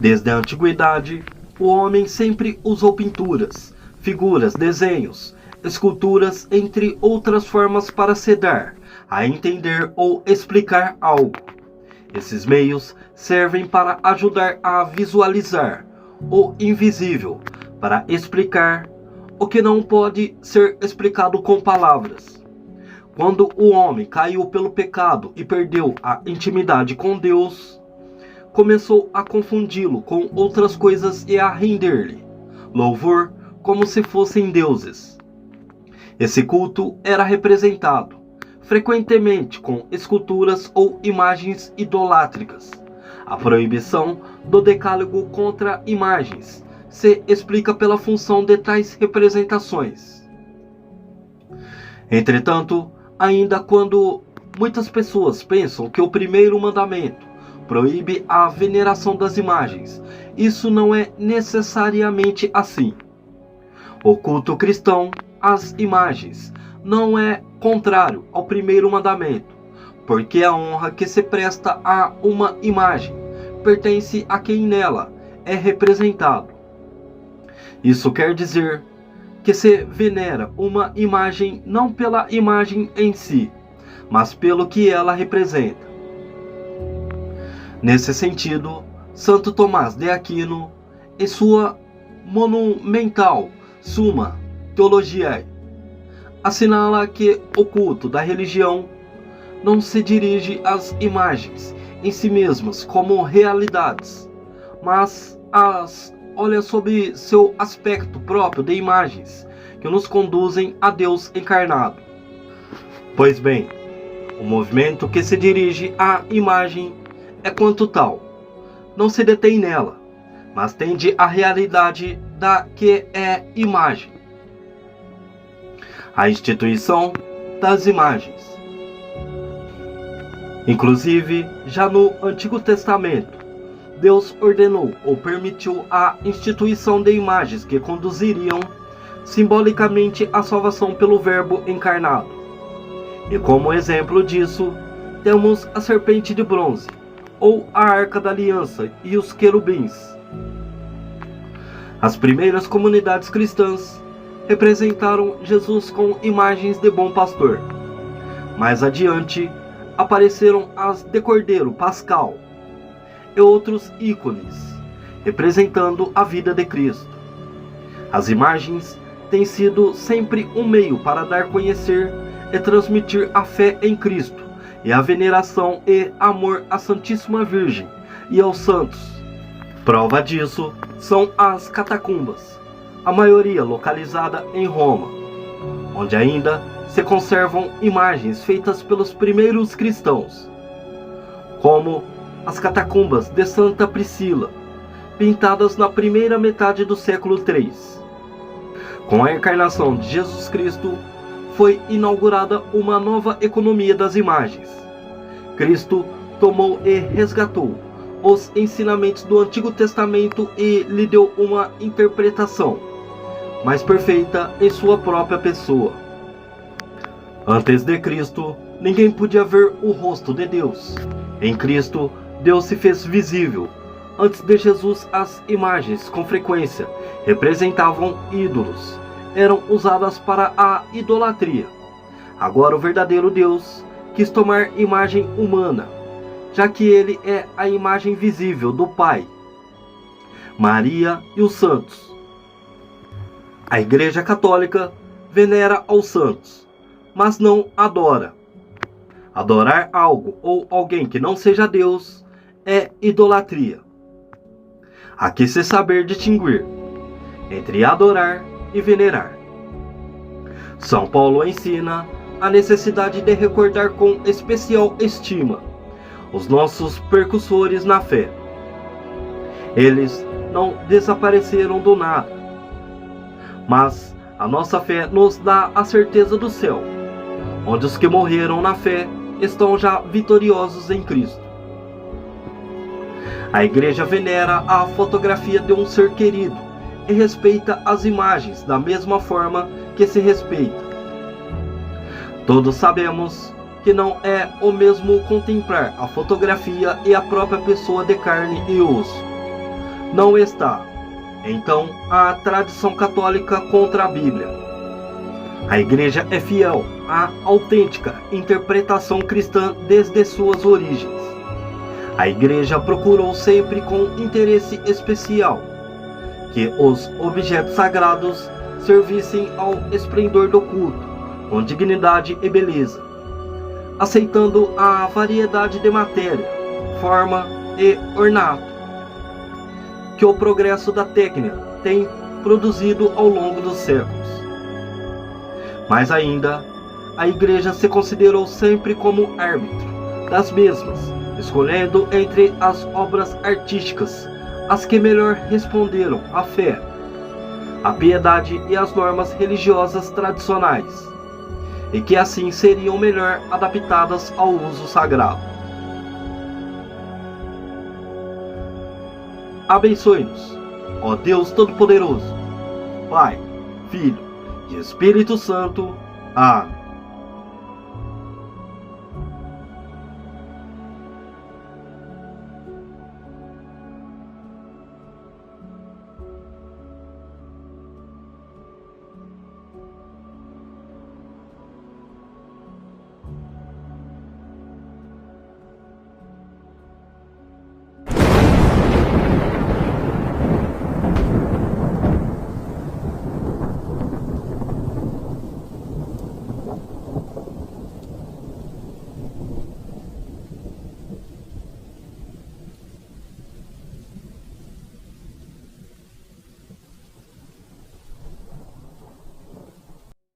Desde a antiguidade, o homem sempre usou pinturas, figuras, desenhos, esculturas, entre outras formas para se dar a entender ou explicar algo. Esses meios servem para ajudar a visualizar o invisível, para explicar o que não pode ser explicado com palavras. Quando o homem caiu pelo pecado e perdeu a intimidade com Deus, começou a confundi-lo com outras coisas e a render-lhe louvor como se fossem deuses. Esse culto era representado frequentemente com esculturas ou imagens idolátricas. A proibição do decálogo contra imagens se explica pela função de tais representações. Entretanto, ainda quando muitas pessoas pensam que o primeiro mandamento proíbe a veneração das imagens, isso não é necessariamente assim. O culto cristão às imagens não é contrário ao primeiro mandamento, porque a honra que se presta a uma imagem pertence a quem nela é representado. Isso quer dizer que se venera uma imagem não pela imagem em si, mas pelo que ela representa. Nesse sentido, Santo Tomás de Aquino, em sua monumental Summa Theologiae, assinala que o culto da religião não se dirige às imagens em si mesmas como realidades, mas as olha sob seu aspecto próprio de imagens que nos conduzem a Deus encarnado. Pois bem, o movimento que se dirige à imagem é quanto tal, não se detém nela, mas tende à realidade da que é imagem. A instituição das imagens. Inclusive, já no Antigo Testamento, Deus ordenou ou permitiu a instituição de imagens que conduziriam simbolicamente à salvação pelo Verbo encarnado. E como exemplo disso, temos a serpente de bronze, ou a Arca da Aliança e os querubins. As primeiras comunidades cristãs representaram Jesus com imagens de bom pastor. Mais adiante, apareceram as de cordeiro pascal e outros ícones, representando a vida de Cristo. As imagens têm sido sempre um meio para dar a conhecer e transmitir a fé em Cristo, e a veneração e amor à Santíssima Virgem e aos santos. Prova disso são as catacumbas, a maioria localizada em Roma, onde ainda se conservam imagens feitas pelos primeiros cristãos, como as catacumbas de Santa Priscila, pintadas na primeira metade do século III. Com a encarnação de Jesus Cristo, foi inaugurada uma nova economia das imagens. Cristo tomou e resgatou os ensinamentos do Antigo Testamento e lhe deu uma interpretação mais perfeita em sua própria pessoa. Antes de Cristo, ninguém podia ver o rosto de Deus. Em Cristo, Deus se fez visível. Antes de Jesus, as imagens, com frequência, representavam ídolos. Eram usadas para a idolatria. Agora o verdadeiro Deus quis tomar imagem humana, já que ele é a imagem visível do Pai, Maria e os santos. A Igreja Católica venera aos santos, mas não adora. Adorar algo ou alguém que não seja Deus é idolatria. Há que se saber distinguir entre adorar e venerar. São Paulo ensina a necessidade de recordar com especial estima os nossos precursores na fé. Eles não desapareceram do nada, mas a nossa fé nos dá a certeza do céu, onde os que morreram na fé estão já vitoriosos em Cristo. A Igreja venera a fotografia de um ser querido e respeita as imagens da mesma forma que se respeita. Todos sabemos que não é o mesmo contemplar a fotografia e a própria pessoa de carne e osso. não está, então, a tradição católica contra a Bíblia. A Igreja é fiel à autêntica interpretação cristã desde suas origens. A Igreja procurou sempre com interesse especial que os objetos sagrados servissem ao esplendor do culto, com dignidade e beleza, aceitando a variedade de matéria, forma e ornato que o progresso da técnica tem produzido ao longo dos séculos. Mas ainda, a Igreja se considerou sempre como árbitro das mesmas, escolhendo entre as obras artísticas as que melhor responderam à fé, à piedade e às normas religiosas tradicionais, e que assim seriam melhor adaptadas ao uso sagrado. Abençoe-nos, ó Deus Todo-Poderoso, Pai, Filho e Espírito Santo. Amém.